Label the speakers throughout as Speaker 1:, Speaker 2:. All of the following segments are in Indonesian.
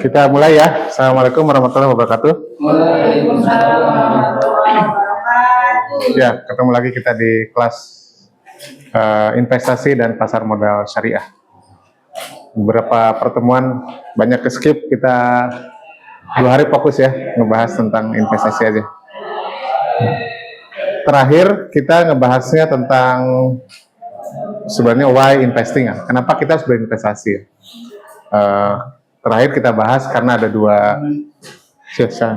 Speaker 1: Kita mulai ya. Assalamualaikum warahmatullahi wabarakatuh.
Speaker 2: Waalaikumsalam warahmatullahi wabarakatuh.
Speaker 1: Ya, ketemu lagi kita di kelas investasi dan pasar modal syariah. Beberapa pertemuan banyak ke skip, kita 2 hari fokus ya ngebahas tentang investasi aja. Terakhir kita ngebahasnya tentang sebenarnya why investing ya. Kenapa kita harus berinvestasi ya? Terakhir kita bahas karena ada dua silakan.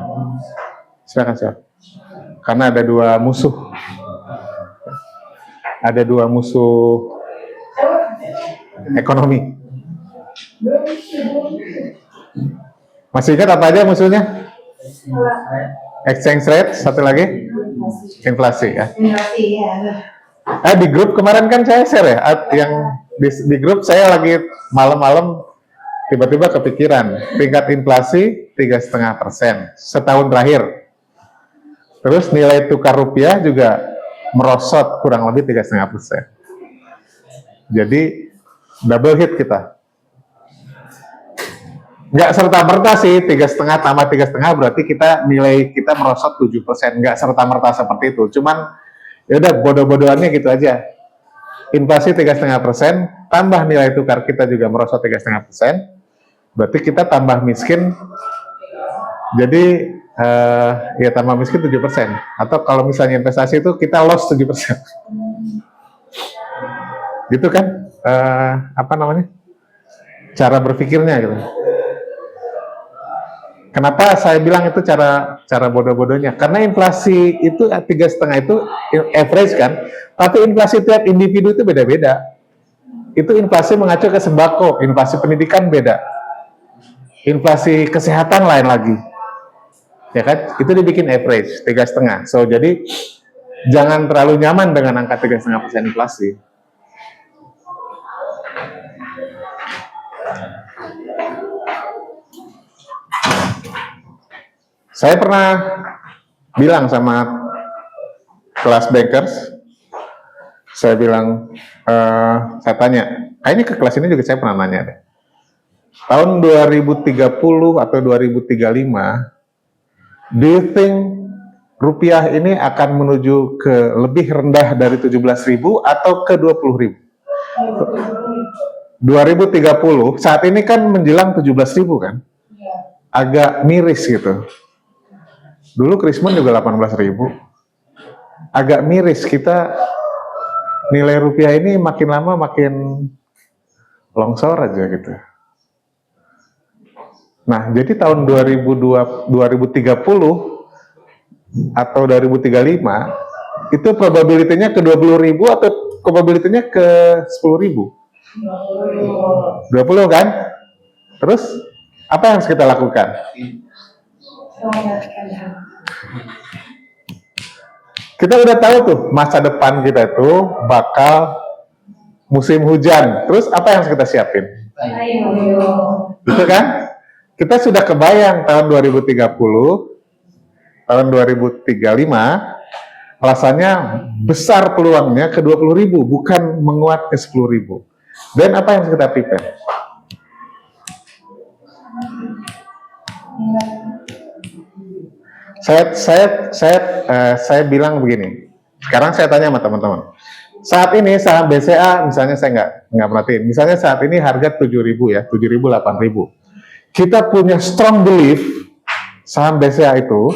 Speaker 1: Karena ada dua musuh. Ada dua musuh ekonomi. Masih ingat apa aja musuhnya? Exchange rate, satu lagi inflasi ya. Di grup kemarin kan saya share ya, yang di grup saya lagi malam-malam tiba-tiba kepikiran tingkat inflasi 3,5% setahun terakhir. Terus nilai tukar rupiah juga merosot kurang lebih 3,5%. Jadi double hit kita. Nggak serta-merta sih 3,5 tambah 3,5 berarti nilai kita merosot 7%. Nggak serta-merta seperti itu. Cuman ya udah bodoh-bodohannya gitu aja. Inflasi 3,5% tambah nilai tukar kita juga merosot 3,5%. Berarti kita tambah miskin. Jadi ya tambah miskin 7%. Atau kalau misalnya investasi itu kita loss 7%. Gitu kan? Cara berpikirnya gitu. Kenapa saya bilang itu cara bodoh-bodohnya? Karena inflasi itu 3,5 itu average kan, tapi inflasi tiap individu itu beda-beda. Itu inflasi mengacu ke sembako, inflasi pendidikan beda, inflasi kesehatan lain lagi, ya kan? Itu dibikin average 3,5. So jadi jangan terlalu nyaman dengan angka 3,5% inflasi. Saya pernah bilang sama kelas bankers, saya bilang, saya tanya, kayaknya ke kelas ini juga saya pernah nanya deh. Tahun 2030 atau 2035, do you think rupiah ini akan menuju ke lebih rendah dari 17.000 atau ke 20.000? 2030, saat ini kan menjelang 17.000 kan? Agak miris gitu. Dulu Krismon juga 18.000. Agak miris, kita nilai rupiah ini makin lama makin longsor aja gitu. Nah, jadi tahun 2030 atau 2035 itu probability-nya ke 20.000 atau probability-nya ke 10.000? 20 kan? Terus apa yang harus kita lakukan? Kita udah tahu tuh masa depan kita itu bakal musim hujan. Terus apa yang harus kita siapin? Gitu kan? Kita sudah kebayang tahun 2030, tahun 2035, alasannya besar peluangnya ke 20.000, bukan menguat ke 10.000. Dan apa yang harus kita prepare? Saya bilang begini. Sekarang saya tanya sama teman-teman. Saat ini saham BCA, misalnya saya nggak perhatiin. Misalnya saat ini harga 7.000 ya, 7.000, 8.000. Kita punya strong belief saham BCA itu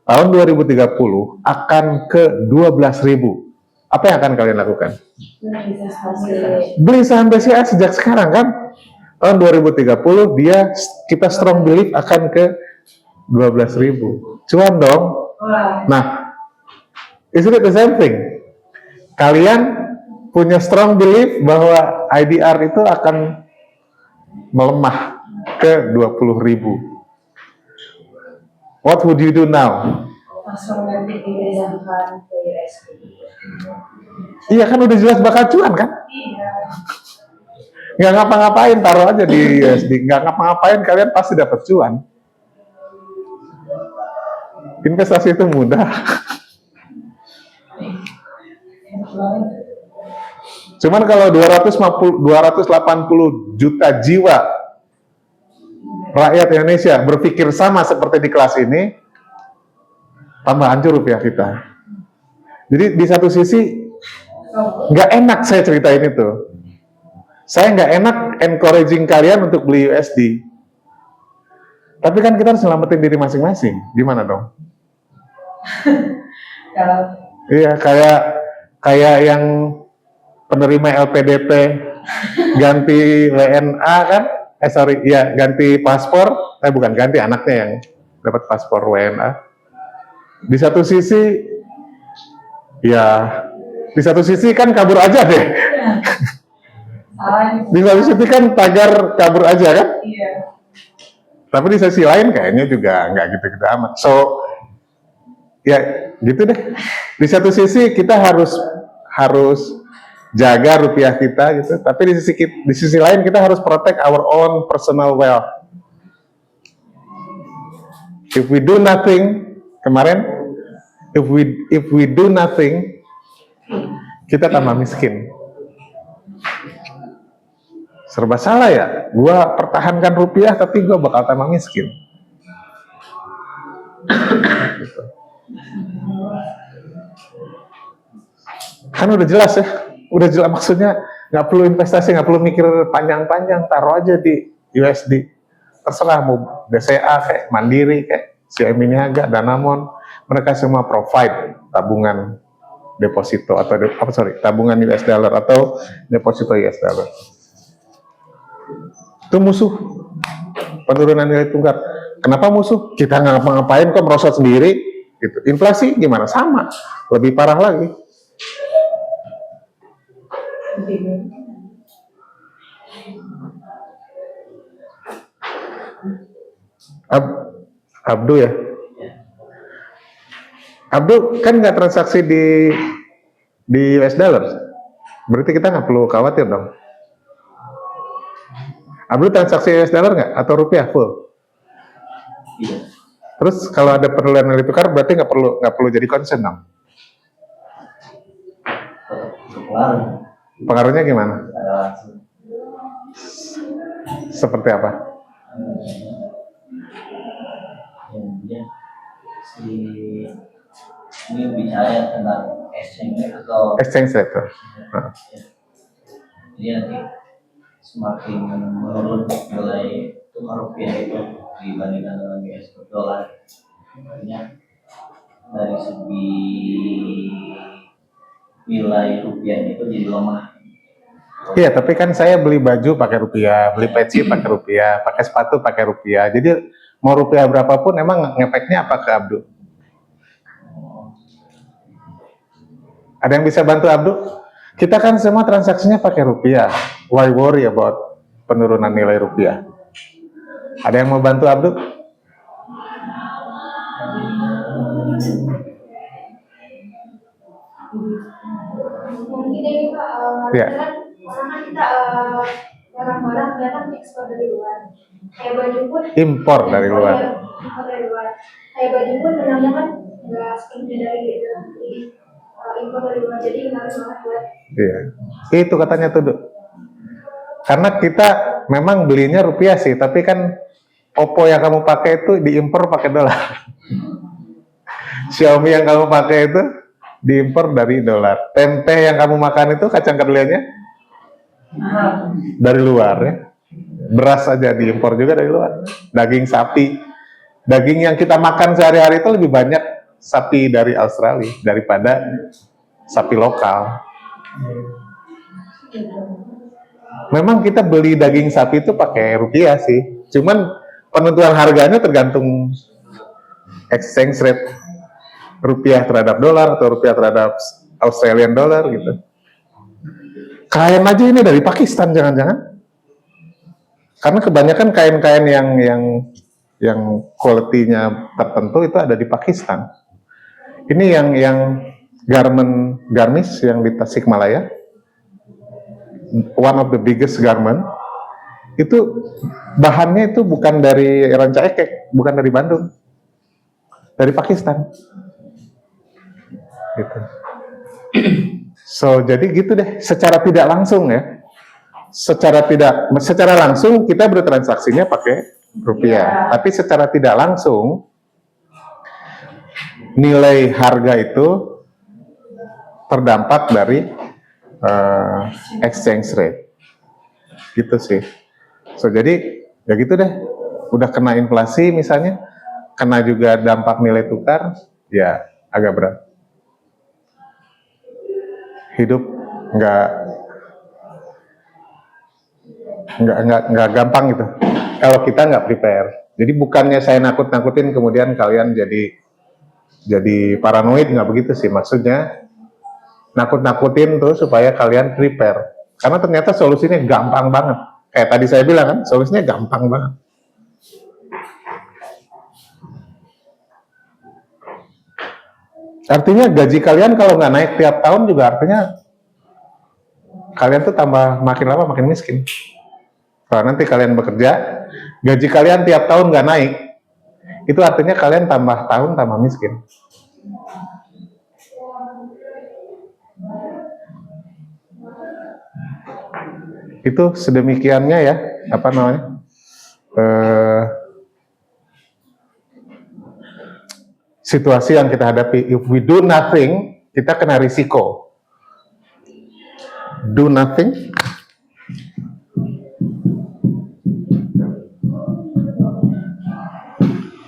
Speaker 1: tahun 2030 akan ke 12.000. Apa yang akan kalian lakukan? Beli saham BCA sejak sekarang kan? Tahun 2030 kita strong belief akan ke 12.000. Cuan dong. Nah, is it the same thing? Kalian punya strong belief bahwa IDR itu akan melemah ke 20.000. What would you do now? Iya kan udah jelas bakal cuan kan? Nggak ngapa-ngapain, taruh aja di USD. Nggak ngapa-ngapain, kalian pasti dapat cuan. Investasi itu mudah. Cuman kalau 280 juta jiwa rakyat Indonesia berpikir sama seperti di kelas ini, tambah hancur rupiah kita. Jadi di satu sisi nggak enak saya ceritain itu. Saya nggak enak encouraging kalian untuk beli USD. Tapi kan kita harus selamatin diri masing-masing. Gimana dong?
Speaker 2: Kalau
Speaker 1: Iya, kayak yang penerima LPDP ganti WNA kan? Ganti paspor. Bukan ganti, anaknya yang dapat paspor WNA. Di satu sisi, di satu sisi kan kabur aja deh.
Speaker 2: salah
Speaker 1: Di satu sisi kan tagar kabur aja kan?
Speaker 2: iya.
Speaker 1: Tapi di sisi lain kayaknya juga nggak gitu-gitu amat. So, ya gitu deh. Di satu sisi kita harus jaga rupiah kita gitu. Tapi di sisi lain kita harus protect our own personal wealth. If we do nothing, kemarin, if we do nothing, kita tambah miskin. Serba salah ya, gua pertahankan rupiah tapi gua bakal tambah miskin. Gitu. Kan udah jelas ya, maksudnya nggak perlu investasi, nggak perlu mikir panjang-panjang, taruh aja di USD. Terserah mau BCA kayak Mandiri, kayak CME Niaga, Danamon, mereka semua provide tabungan deposito atau tabungan US dollar atau deposito US dollar. Itu musuh penurunan nilai tukar. Kenapa musuh? Kita nggak ngapa-ngapain kok merosot sendiri. Gitu. Inflasi gimana? Sama, lebih parah lagi. Abdu ya? Abdu kan nggak transaksi di US dollar, berarti kita nggak perlu khawatir dong. Abdu transaksi US dollar nggak atau rupiah full?
Speaker 3: Iya.
Speaker 1: Terus kalau ada penurunan nilai tukar berarti nggak perlu jadi concern dong.
Speaker 3: Berpengaruh.
Speaker 1: Pengaruhnya gimana?
Speaker 3: Secara langsung.
Speaker 1: Seperti apa?
Speaker 3: Ya, ini bicara tentang exchange rate atau
Speaker 1: Exchange rate. Nah.
Speaker 3: jadi nanti semakin menurun nilai tukar rupiah itu dibandingkan dengan US dollar, artinya dari segi nilai rupiah itu jadi lemah.
Speaker 1: Iya, tapi kan saya beli baju pakai rupiah, beli peci pakai rupiah, pakai sepatu pakai rupiah. Jadi mau rupiah berapapun emang ngefeknya apa ke Abdu? Ada yang bisa bantu Abdu? Kita kan semua transaksinya pakai rupiah. Why worry about penurunan nilai rupiah? Ada yang mau bantu Abdu?
Speaker 4: Mungkin ini Pak,
Speaker 1: Ya.
Speaker 4: orang kan kita barang-barang datang ekspor dari luar. Kayak baju pun
Speaker 1: Impor dari luar.
Speaker 4: Impor dari luar. Kayak baju pun benangnya kan nggak sepenuhnya dari impor dari luar. Jadi ngaruh banget buat.
Speaker 1: Iya. Itu katanya tuh, Duk. Karena kita memang belinya rupiah sih, tapi kan Oppo yang kamu pakai itu diimpor pakai dolar. Xiaomi yang kamu pakai itu diimpor dari dolar. Tempe yang kamu makan itu kacang kedelainya dari luar ya. Beras aja diimpor juga dari luar. Daging sapi, daging yang kita makan sehari-hari itu lebih banyak sapi dari Australia daripada sapi lokal. Memang kita beli daging sapi itu pakai rupiah sih. Cuman penentuan harganya tergantung exchange rate rupiah terhadap dolar atau rupiah terhadap Australian dollar gitu. Kain aja ini dari Pakistan jangan-jangan. Karena kebanyakan kain-kain yang quality-nya tertentu itu ada di Pakistan. Ini yang garment yang di Tasikmalaya. One of the biggest garment. Itu bahannya itu bukan dari Ranca Ekek, bukan dari Bandung. Dari Pakistan. Gitu. So, jadi gitu deh, secara tidak langsung ya. Secara langsung kita bertransaksinya pakai rupiah. Tapi secara tidak langsung nilai harga itu terdampak dari exchange rate. Gitu sih. So jadi ya gitu deh. Udah kena inflasi misalnya, kena juga dampak nilai tukar, ya agak berat. Hidup nggak gampang gitu. Kalau kita nggak prepare. Jadi bukannya saya nakut-nakutin kemudian kalian jadi paranoid, nggak begitu sih. Maksudnya nakut-nakutin tuh supaya kalian prepare. Karena ternyata solusinya gampang banget. Kayak tadi saya bilang kan, solusinya gampang banget. Artinya gaji kalian kalau nggak naik tiap tahun juga artinya kalian tuh tambah makin lama makin miskin. Kalau nanti kalian bekerja, gaji kalian tiap tahun nggak naik, itu artinya kalian tambah tahun tambah miskin. Itu sedemikiannya ya, apa namanya? Situasi yang kita hadapi. If we do nothing, kita kena risiko. Do nothing,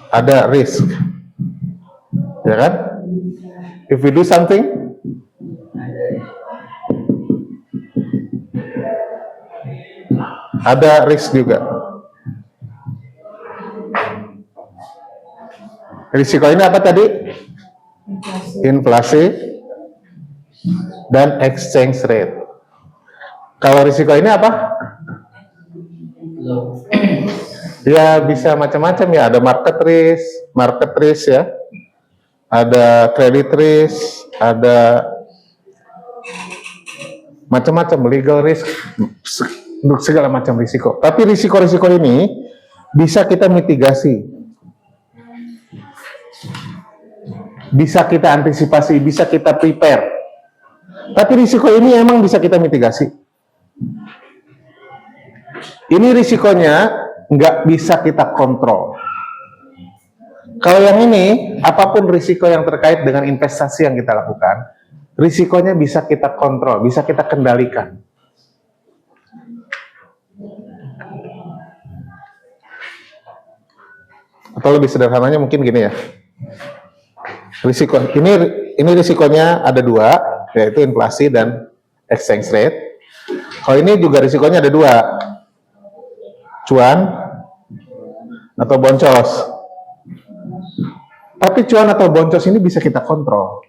Speaker 1: ada risk, ya kan? If we do something, ada risk juga. Risiko ini apa tadi? Inflasi dan exchange rate. Kalau risiko ini apa? Ya bisa macam-macam ya. Ada market risk ya. Ada credit risk, ada macam-macam legal risk, segala macam risiko. Tapi risiko-risiko ini bisa kita mitigasi, bisa kita antisipasi, bisa kita prepare. Tapi risiko ini emang bisa kita mitigasi. Ini risikonya nggak bisa kita kontrol. Kalau yang ini, apapun risiko yang terkait dengan investasi yang kita lakukan, risikonya bisa kita kontrol, bisa kita kendalikan. Atau lebih sederhananya mungkin gini ya. Risiko ini risikonya ada dua, yaitu inflasi dan exchange rate. Kalau ini juga risikonya ada dua, cuan atau boncos. Tapi cuan atau boncos ini bisa kita kontrol,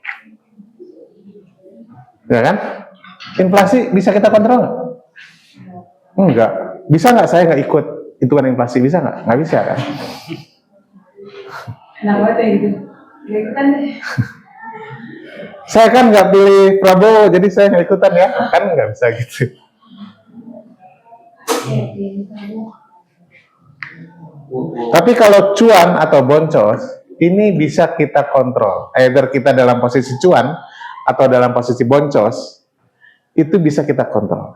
Speaker 1: ya kan? Inflasi bisa kita kontrol nggak? Enggak. Bisa nggak saya nggak ikut hitungan inflasi? Bisa nggak? Nggak bisa kan?
Speaker 2: Enak banget ya gitu. Gak ikutan deh.
Speaker 1: Saya kan nggak pilih Prabowo, jadi saya nggak ikutan ya. Kan nggak bisa gitu. Tapi kalau cuan atau boncos, ini bisa kita kontrol. Either kita dalam posisi cuan atau dalam posisi boncos, itu bisa kita kontrol.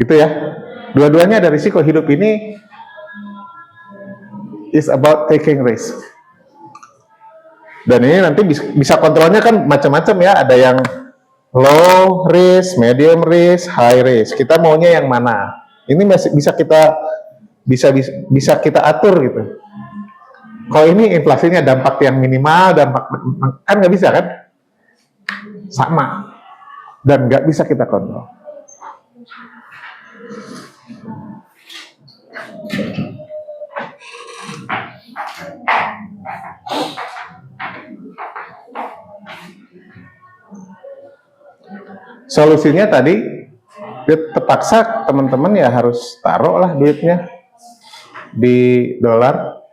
Speaker 1: Gitu ya. Dua-duanya ada risiko. Hidup ini is about taking risk. Dan ini nanti bisa kontrolnya kan macam-macam ya. Ada yang low risk, medium risk, high risk. Kita maunya yang mana? Ini bisa kita atur gitu. Kalau ini inflasinya dampak yang minimal, dampak kan nggak bisa kan? Sama. Dan nggak bisa kita kontrol. Solusinya tadi terpaksa teman-teman ya harus taruh lah duitnya di dolar.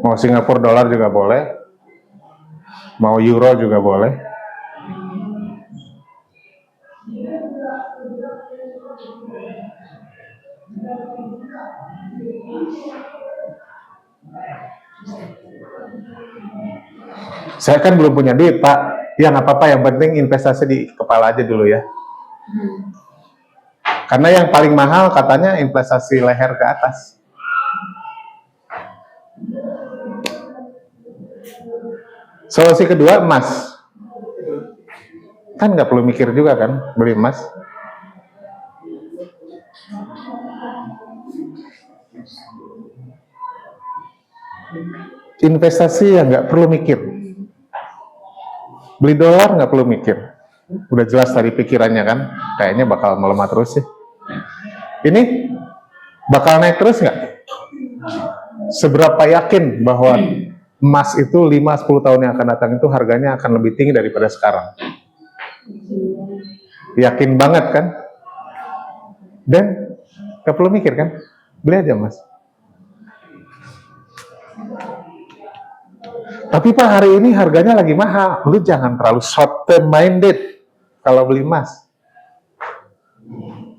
Speaker 1: Mau Singapura dolar juga boleh, mau euro juga boleh. Saya kan belum punya duit Pak. Ya nggak apa-apa, yang penting investasi di kepala aja dulu ya. Karena yang paling mahal katanya investasi leher ke atas. Solusi kedua, emas. Kan nggak perlu mikir juga kan beli emas. Investasi yang nggak perlu mikir. Beli dolar nggak perlu mikir. Udah jelas tadi pikirannya kan, kayaknya bakal melemah terus sih. Ini bakal naik terus nggak? Seberapa yakin bahwa emas itu 5-10 tahun yang akan datang itu harganya akan lebih tinggi daripada sekarang? Yakin banget kan? Dan nggak perlu mikir kan? Beli aja emas. Tapi Pak, hari ini harganya lagi mahal. Lu jangan terlalu short term minded kalau beli emas.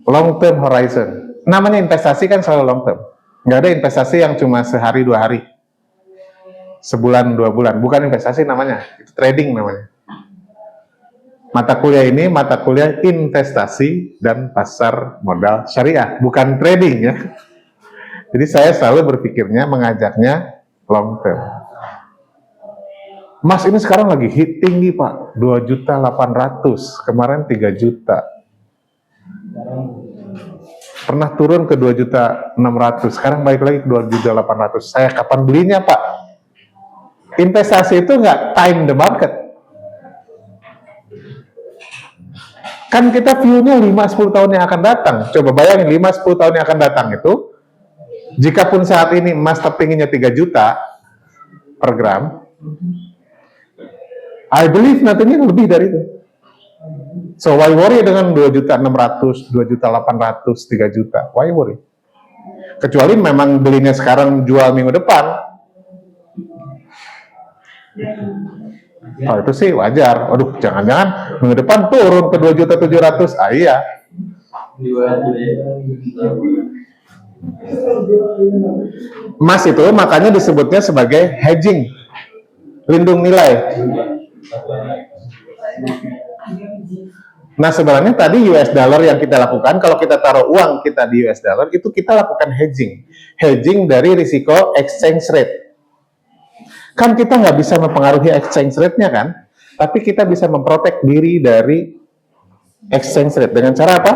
Speaker 1: Long term horizon. Namanya investasi kan selalu long term. Nggak ada investasi yang cuma sehari 2 hari. Sebulan 2 bulan. Bukan investasi namanya. Itu trading namanya. Mata kuliah ini mata kuliah investasi dan pasar modal syariah. Bukan trading ya. Jadi saya selalu berpikirnya mengajaknya long term. Emas ini sekarang lagi hit tinggi Pak, 2.800.000, kemarin 3 juta. Pernah turun ke 2.600.000, sekarang balik lagi ke 2.800.000. Saya kapan belinya Pak? Investasi itu nggak time the market. Kan kita view-nya 5-10 tahun yang akan datang. Coba bayangin 5-10 tahun yang akan datang itu, jikapun saat ini emas tertingginya 3 juta per gram, I believe nantinya lebih dari itu. So why worry dengan 2.600.000, 2.800.000, 3 juta? Why worry? Kecuali memang belinya sekarang jual minggu depan. Oh itu sih wajar. Aduh, jangan-jangan minggu depan turun ke 2.700.000. Ah iya. Emas itu makanya disebutnya sebagai hedging, lindung nilai. Nah sebenarnya tadi US dollar yang kita lakukan, kalau kita taruh uang kita di US dollar, itu kita lakukan hedging. Hedging dari risiko exchange rate. Kan kita nggak bisa mempengaruhi exchange rate-nya kan, tapi kita bisa memprotek diri dari exchange rate. Dengan cara apa?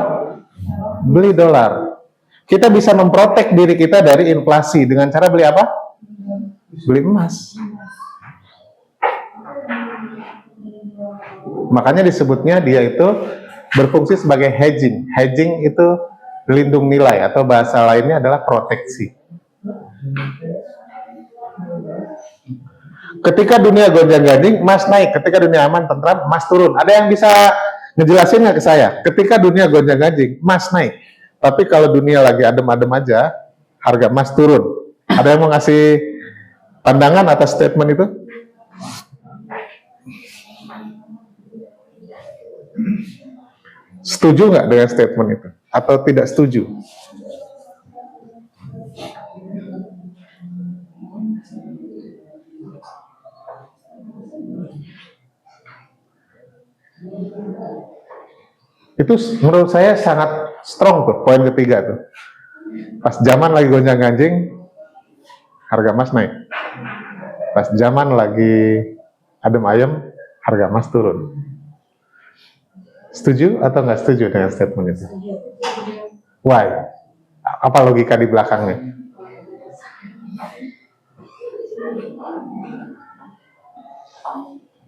Speaker 1: Beli dolar. Kita bisa memprotek diri kita dari inflasi. Dengan cara beli apa? Beli emas. Makanya disebutnya dia itu berfungsi sebagai hedging. Hedging itu lindung nilai atau bahasa lainnya adalah proteksi. Ketika dunia gonjang-ganjing, emas naik. Ketika dunia aman, tentram, emas turun. Ada yang bisa ngejelasin nggak ke saya? Ketika dunia gonjang-ganjing, emas naik. Tapi kalau dunia lagi adem-adem aja, harga emas turun. Ada yang mau ngasih pandangan atas statement itu? Setuju nggak dengan statement itu? Atau tidak setuju? Itu menurut saya sangat strong tuh, poin ketiga tuh. Pas zaman lagi gonjang-ganjing, harga emas naik. Pas zaman lagi adem ayem, harga emas turun. Setuju atau nggak setuju dengan statement itu? Why? Apa logika di belakangnya?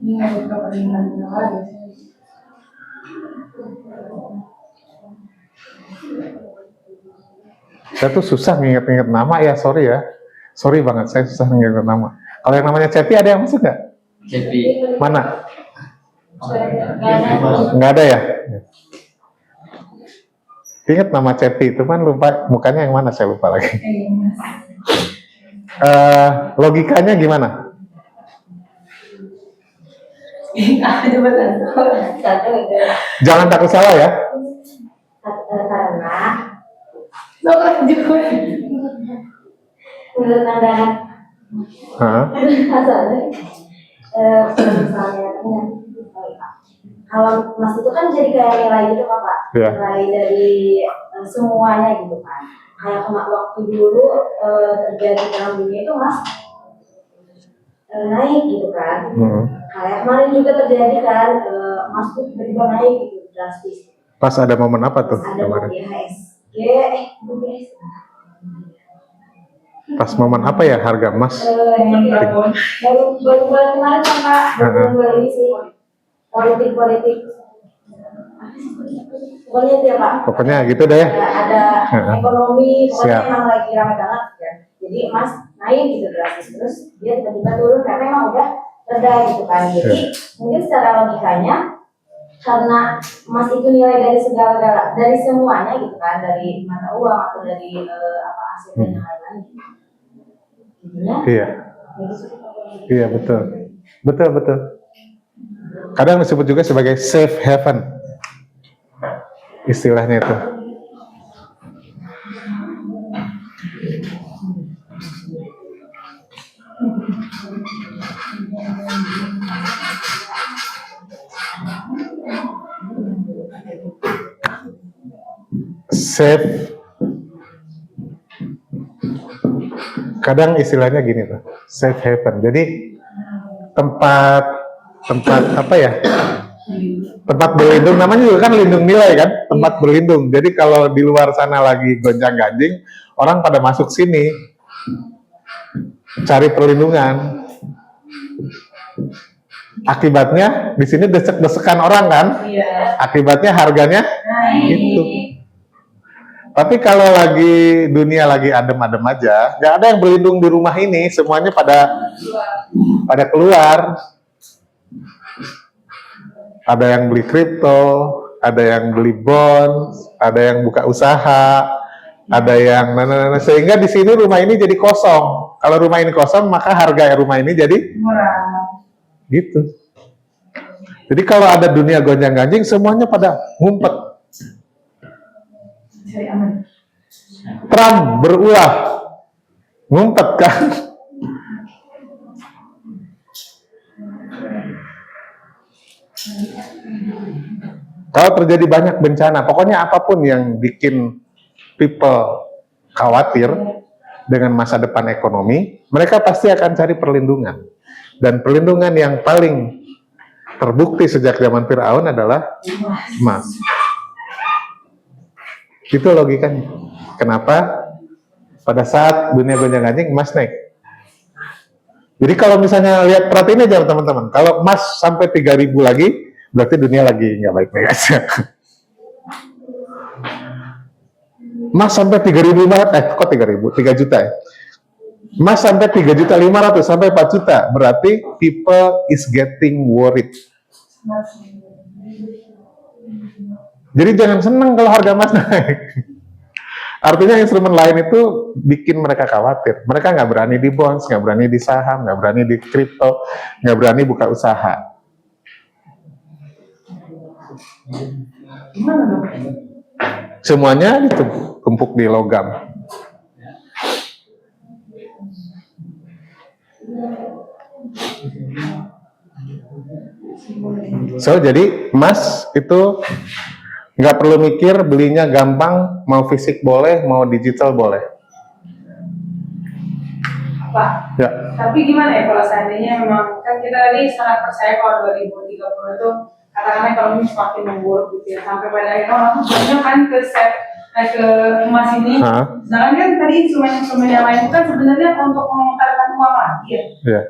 Speaker 2: Ini ada kepentingan lagi.
Speaker 1: Saya tuh susah nginget-nginget nama ya, sorry ya. Sorry banget, saya susah nginget nama. Kalau yang namanya Cepi ada yang masuk nggak?
Speaker 3: Cepi.
Speaker 1: Mana? Nggak ada ya? Ingat nama Cepi itu kan lupa mukanya yang mana, saya lupa lagi. Logikanya gimana? Jangan takut salah ya.
Speaker 4: Karena menurut Anda
Speaker 1: Hah?
Speaker 4: asalnya misalnya
Speaker 2: kalau emas itu kan jadi kayak nilai gitu kan Pak,
Speaker 1: Iya.
Speaker 2: nilai dari semuanya gitu kan. Kayak waktu dulu terjadi dalam dunia itu emas naik gitu kan. Kayak kemarin juga terjadi kan emas tuh tiba-tiba naik gitu drastis.
Speaker 1: Pas ada momen apa tuh
Speaker 2: Ada
Speaker 1: kemarin?
Speaker 2: IHSG,
Speaker 1: Pas momen apa ya harga emas?
Speaker 2: baru bulan kemarin kan Pak, bulan ini sih politik. Pokoknya itu ya Pak.
Speaker 1: Pokoknya gitu deh.
Speaker 2: Ada ekonomi, pokoknya
Speaker 1: Siap.
Speaker 2: emang lagi ramai banget ya. Jadi emas naik gitu drastis, terus dia tiba-tiba turun karena emang udah reda gitu kan. Jadi mungkin secara logikanya karena emas itu nilai dari segala dari semuanya gitu kan, dari mata uang atau dari aset dan yang lain-lain.
Speaker 1: Iya. Iya betul. Betul. Kadang disebut juga sebagai safe haven. Istilahnya itu. Safe. Kadang istilahnya gini tuh, safe haven. Jadi tempat apa ya? Tempat berlindung, namanya juga kan lindung nilai kan, tempat berlindung. Jadi kalau di luar sana lagi gonjang-ganjing, orang pada masuk sini cari perlindungan. Akibatnya di sini desek-desekan orang kan, akibatnya harganya itu. Tapi kalau lagi dunia lagi adem-adem aja, nggak ada yang berlindung di rumah ini, semuanya pada keluar. Ada yang beli kripto, ada yang beli bond, ada yang buka usaha, ada yang sehingga di sini rumah ini jadi kosong. Kalau rumah ini kosong, maka harga rumah ini jadi
Speaker 2: Murah.
Speaker 1: gitu. Jadi kalau ada dunia gonjang-ganjing, semuanya pada ngumpet.
Speaker 2: Cari aman.
Speaker 1: Trump berulah, ngumpet kan? Kalau terjadi banyak bencana, pokoknya apapun yang bikin people khawatir dengan masa depan ekonomi, mereka pasti akan cari perlindungan. Dan perlindungan yang paling terbukti sejak zaman Fir'aun adalah emas. Itu logikanya. Kenapa? Pada saat dunia gonjang-ganjing, emas naik. Jadi kalau misalnya lihat, perhatiin aja teman-teman, kalau emas sampai 3.000 lagi, berarti dunia lagi nggak baik-baik aja. Emas sampai 3.500, kok 3.000? 3 juta ya? Emas sampai 3.500.000 sampai 4 juta, berarti people is getting worried. Jadi jangan senang kalau harga emas naik. Artinya instrumen lain itu bikin mereka khawatir. Mereka nggak berani di bonds, nggak berani di saham, nggak berani di kripto, nggak berani buka usaha. Semuanya itu tumpuk di logam. So jadi emas itu nggak perlu mikir, belinya gampang, mau fisik boleh, mau digital boleh.
Speaker 2: Pak,
Speaker 1: Ya.
Speaker 2: tapi gimana ya kalau seandainya memang kan kita tadi sangat percaya kalau 2030 itu katakanlah ekonomi semakin memburuk gitu ya, sampai pada akhirnya orang tuh banyak kan ke emas ini. Sedangkan kan tadi instrumen-instrumen yang lain itu kan sebenarnya untuk memutarkan uang lagi ya,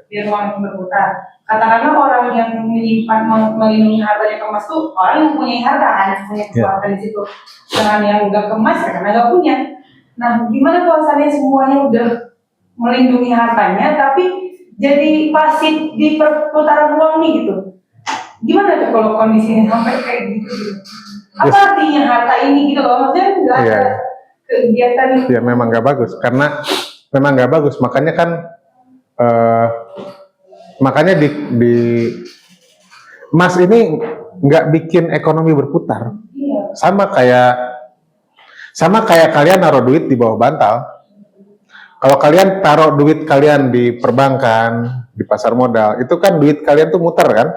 Speaker 2: biar uang itu berputar. Katakanlah orang yang menyimpan melindungi hartanya ke emas tuh orang yang punya harta kan, punya kekuatan di situ. Dengan yang nggak ke emas ya karena nggak punya. Nah, gimana kalau seandainya semuanya udah melindungi hartanya, tapi jadi pasif di perputaran uang nih gitu. Gimana tuh kalau kondisinya sampai kayak gitu? Apa artinya harta ini gitu loh? Maksudnya nggak ada kegiatan.
Speaker 1: Ya memang nggak bagus, karena memang nggak bagus. Makanya kan, makanya di emas ini nggak bikin ekonomi berputar.
Speaker 2: Iya.
Speaker 1: Sama kayak kalian naruh duit di bawah bantal. Kalau kalian taruh duit kalian di perbankan, di pasar modal, itu kan duit kalian tuh muter kan?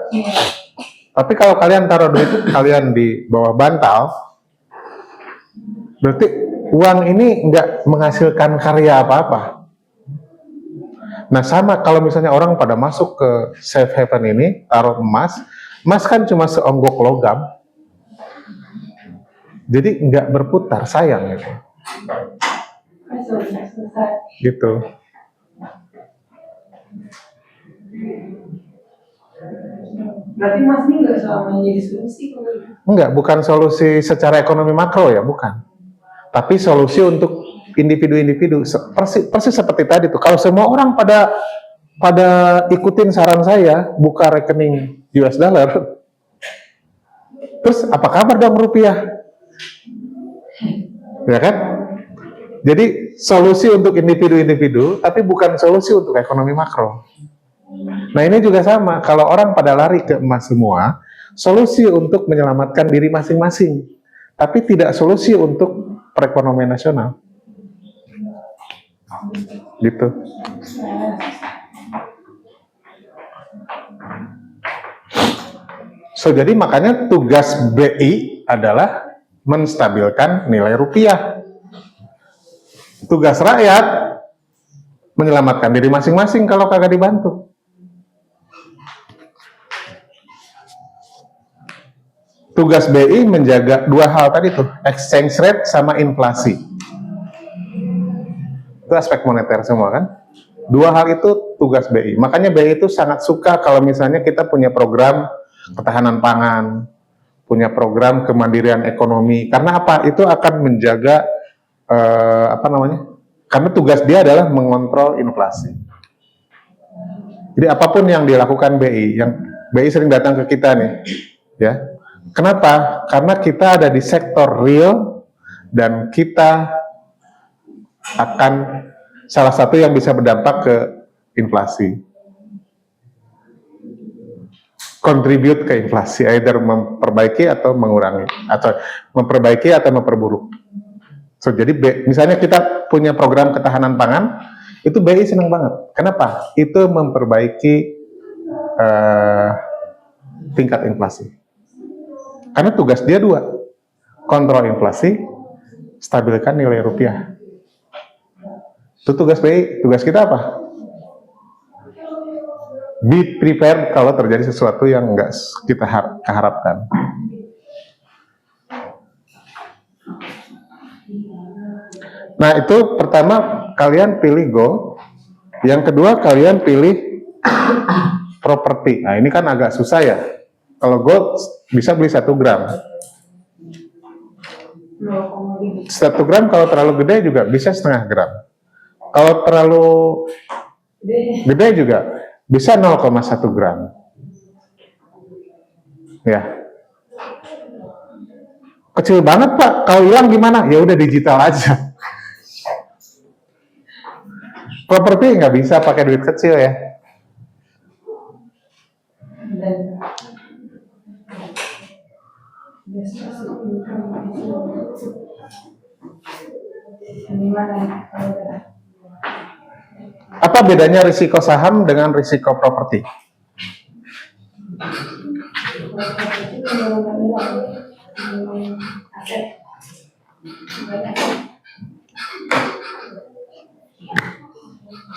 Speaker 1: Tapi kalau kalian taruh duit kalian di bawah bantal, berarti uang ini nggak menghasilkan karya apa-apa. Nah sama kalau misalnya orang pada masuk ke safe haven ini, taruh emas, emas kan cuma seonggok logam, jadi nggak berputar, sayang gitu. Gitu.
Speaker 2: Berarti Mas ini nggak selamanya jadi solusi kalau gitu?
Speaker 1: Enggak, bukan solusi secara ekonomi makro ya, bukan. Tapi solusi untuk individu-individu, persis seperti tadi tuh. Kalau semua orang pada ikutin saran saya, buka rekening US dollar, terus apa kabar dong rupiah? Ya kan? Jadi solusi untuk individu-individu, tapi bukan solusi untuk ekonomi makro. Nah ini juga sama, kalau orang pada lari ke emas semua, solusi untuk menyelamatkan diri masing-masing, tapi tidak solusi untuk perekonomian nasional. Gitu. So jadi makanya tugas BI adalah menstabilkan nilai rupiah. Tugas rakyat menyelamatkan diri masing-masing kalau kagak dibantu. Tugas BI menjaga dua hal tadi tuh, exchange rate sama inflasi. Itu aspek moneter semua kan. Dua hal itu tugas BI. Makanya BI itu sangat suka kalau misalnya kita punya program ketahanan pangan, punya program kemandirian ekonomi. Karena apa? Itu akan menjaga karena tugas dia adalah mengontrol inflasi. Jadi apapun yang dilakukan BI, yang BI sering datang ke kita nih, ya. Kenapa? Karena kita ada di sektor real dan kita akan salah satu yang bisa berdampak ke inflasi. Contribute ke inflasi, either memperbaiki atau mengurangi, atau memperbaiki atau memperburuk. So, jadi misalnya kita punya program ketahanan pangan, itu BI senang banget. Kenapa? Itu memperbaiki tingkat inflasi. Karena tugas dia dua, kontrol inflasi, stabilkan nilai rupiah. Itu tugas BI. Tugas kita apa? Be prepared kalau terjadi sesuatu yang nggak kita harapkan. Nah itu pertama kalian pilih gold, yang kedua kalian pilih properti. Nah ini kan agak susah ya. Kalau gold bisa beli 1 gram. 1 gram kalau terlalu gede juga bisa 0,5 gram. Kalau terlalu gede juga bisa 0,1 gram. Ya. Kecil banget Pak, kalau hilang gimana? Ya udah digital aja. Properti nggak bisa pakai duit kecil ya. Apa bedanya risiko saham dengan risiko properti?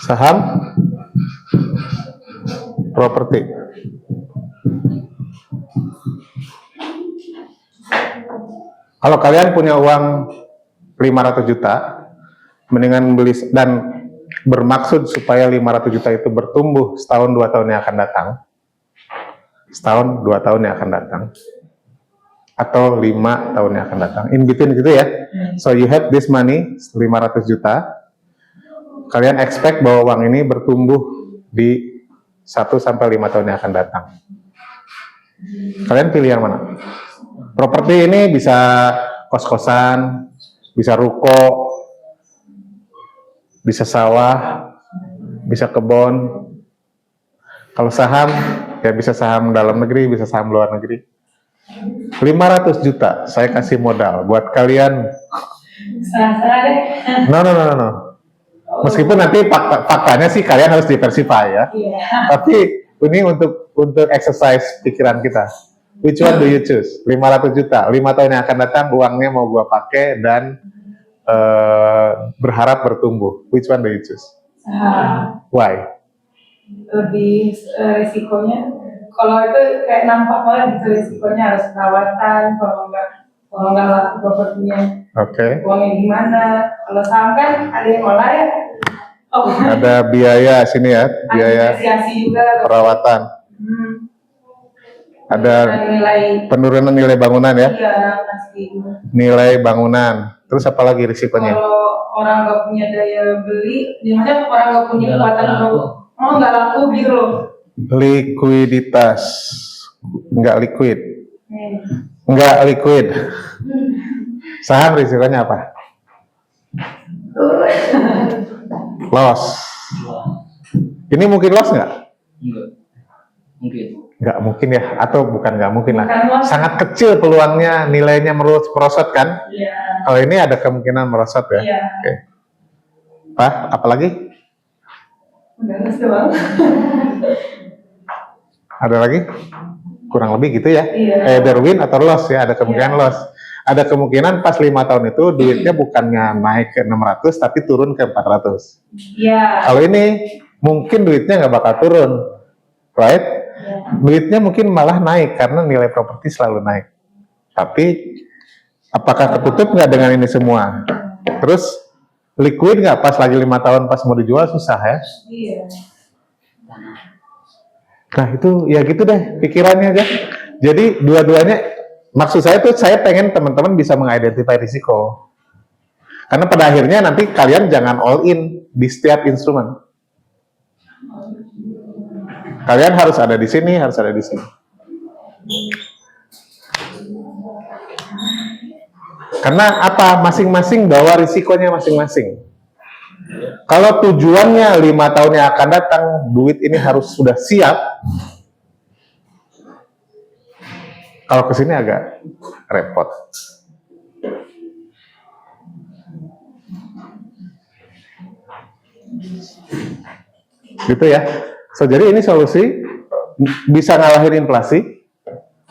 Speaker 1: Saham, properti. Kalau kalian punya uang 500 juta, mendingan beli dan bermaksud supaya 500 juta itu bertumbuh setahun 2 tahun yang akan datang. Setahun 2 tahun yang akan datang. Atau 5 tahun yang akan datang. In between gitu ya. So you have this money, 500 juta. Kalian expect bahwa uang ini bertumbuh di 1-5 tahun yang akan datang. Kalian pilih yang mana? Properti ini bisa kos-kosan, bisa ruko, bisa sawah, bisa kebun. Kalau saham, ya bisa saham dalam negeri, bisa saham luar negeri. 500 juta saya kasih modal buat kalian.
Speaker 2: Serah-serah deh.
Speaker 1: No. Meskipun nanti faktanya sih kalian harus diversify ya.
Speaker 2: Iya.
Speaker 1: Tapi ini untuk exercise pikiran kita. Which one do you choose? 500 juta, 5 tahun yang akan datang uangnya mau gua pakai dan berharap bertumbuh. Which one do you choose?
Speaker 2: Saham.
Speaker 1: Why?
Speaker 2: Lebih risikonya. Kalau itu kayak nampak banget gitu risikonya harus perawatan, kalau nggak laku propertinya.
Speaker 1: Oke.
Speaker 2: Uangnya gimana? Kalau saham kan ada yang olah ya. Oh.
Speaker 1: Ada biaya sini ya, biaya
Speaker 2: Apresiasi juga.
Speaker 1: perawatan. Ada
Speaker 2: nilai.
Speaker 1: penurunan nilai bangunan ya,
Speaker 2: Iya pasti.
Speaker 1: nilai bangunan. Terus apa lagi risikonya?
Speaker 2: Kalau orang nggak punya daya beli, maksudnya orang nggak punya
Speaker 3: Nggak
Speaker 2: kekuatan
Speaker 3: laku.
Speaker 2: untuk, nggak laku gitu loh.
Speaker 1: Likuiditas, nggak liquid, nggak liquid. Saham risikonya apa? Loss. Ini mungkin loss nggak?
Speaker 3: Enggak. Mungkin.
Speaker 1: Nggak mungkin ya, atau bukan nggak mungkin lah.
Speaker 2: Bukan loss.
Speaker 1: Sangat kecil peluangnya, nilainya merosot kan?
Speaker 2: Iya.
Speaker 1: Kalau ini ada kemungkinan merosot ya.
Speaker 2: Iya.
Speaker 1: Oke. Pak, apalagi?
Speaker 2: Udah nggak doang.
Speaker 1: Ada lagi? Kurang lebih gitu ya.
Speaker 2: Iya.
Speaker 1: Either win atau loss ya, ada kemungkinan
Speaker 2: Iya.
Speaker 1: loss. Ada kemungkinan pas 5 tahun itu duitnya bukannya naik ke 600 tapi turun ke 400.
Speaker 2: Iya.
Speaker 1: Kalau ini mungkin duitnya nggak bakal turun, right? Duitnya mungkin malah naik karena nilai properti selalu naik. Tapi apakah ketutup nggak dengan ini semua? Terus liquid nggak pas lagi 5 tahun pas mau dijual susah ya?
Speaker 2: Iya.
Speaker 1: Nah itu ya gitu deh pikirannya aja. Jadi dua-duanya, maksud saya tuh saya pengen teman-teman bisa mengidentifikasi risiko. Karena pada akhirnya nanti kalian jangan all in di setiap instrumen. Kalian harus ada di sini, harus ada di sini. Karena apa? Masing-masing bawa risikonya masing-masing. Kalau tujuannya 5 tahun yang akan datang, duit ini harus sudah siap. Kalau ke sini agak repot. Gitu ya. So, jadi ini solusi bisa ngalahin inflasi.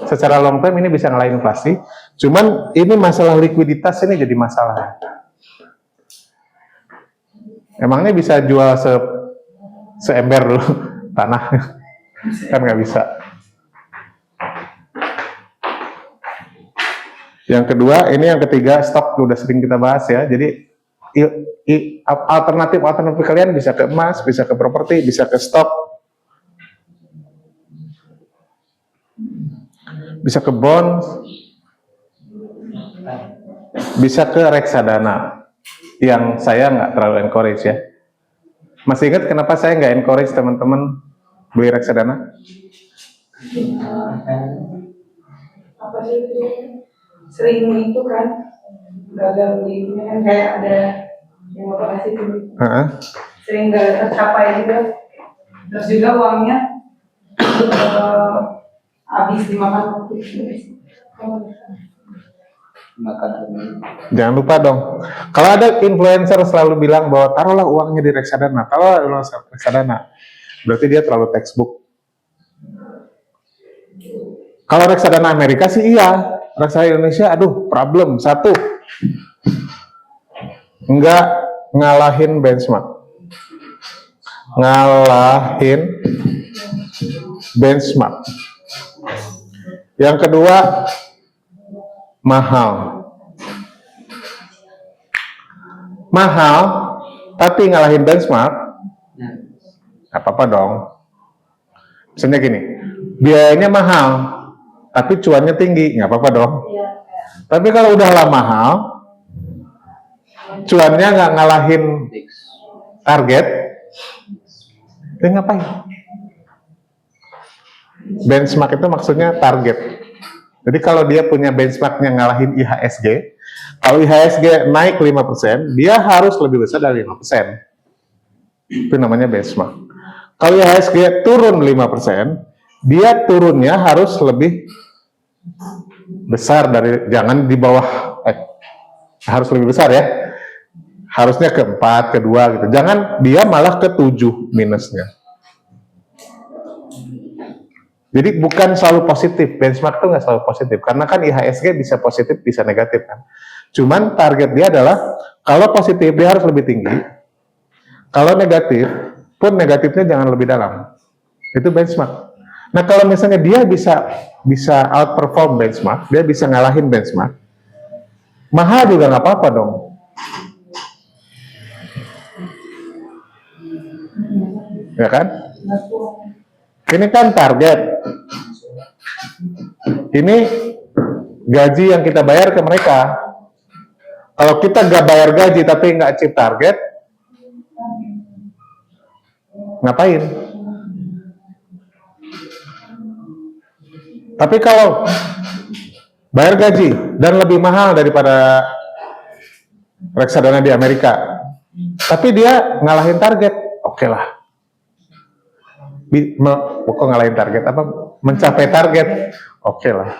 Speaker 1: Secara long term ini bisa ngalahin inflasi. Cuman ini masalah likuiditas ini jadi masalah. Emangnya bisa jual seember dulu tanah? Kan nggak bisa. Yang kedua, ini yang ketiga, stok udah sering kita bahas ya. Jadi alternatif kalian bisa ke emas, bisa ke properti, bisa ke stok, bisa ke bond, bisa ke reksadana. Yang saya nggak terlalu encourage ya. Masih ingat kenapa saya nggak encourage teman-teman beli reksadana?
Speaker 2: Apa sih itu? Sering itu kan gagal belinya kan kayak ada yang mau kasih duit. Sering gak tercapai juga. Terus juga uangnya habis dimakan waktu itu.
Speaker 1: Jangan lupa dong. Kalau ada influencer selalu bilang bahwa taruhlah uangnya di reksadana, taruhlah uangnya di reksadana, berarti dia terlalu textbook. Kalau reksadana Amerika sih iya, reksadana Indonesia, aduh problem satu, nggak ngalahin benchmark, Yang kedua mahal, tapi ngalahin benchmark, nggak apa-apa dong. Misalnya gini, biayanya mahal, tapi cuannya tinggi, nggak apa-apa dong. Tapi kalau udah lah mahal, cuannya nggak ngalahin target, dia ngapain? Benchmark itu maksudnya target. Jadi kalau dia punya benchmarknya ngalahin IHSG, kalau IHSG naik 5%, dia harus lebih besar dari 5%. Itu namanya benchmark. Kalau IHSG turun 5%, dia turunnya harus lebih besar dari, jangan di bawah, harus lebih besar ya. Harusnya ke 4, ke 2 gitu. Jangan dia malah ke 7 minusnya. Jadi bukan selalu positif, benchmark itu nggak selalu positif, karena kan IHSG bisa positif, bisa negatif kan. Cuman target dia adalah kalau positif dia harus lebih tinggi, kalau negatif pun negatifnya jangan lebih dalam. Itu benchmark. Nah kalau misalnya dia bisa outperform benchmark, dia bisa ngalahin benchmark, mahal juga nggak apa-apa dong. Ya kan? Ini kan target. Ini gaji yang kita bayar ke mereka. Kalau kita nggak bayar gaji tapi nggak achieve target, ngapain? Tapi kalau bayar gaji dan lebih mahal daripada reksadana di Amerika, tapi dia ngalahin target, oke lah. Kok ngalahin target? Apa mencapai target? Oke lah.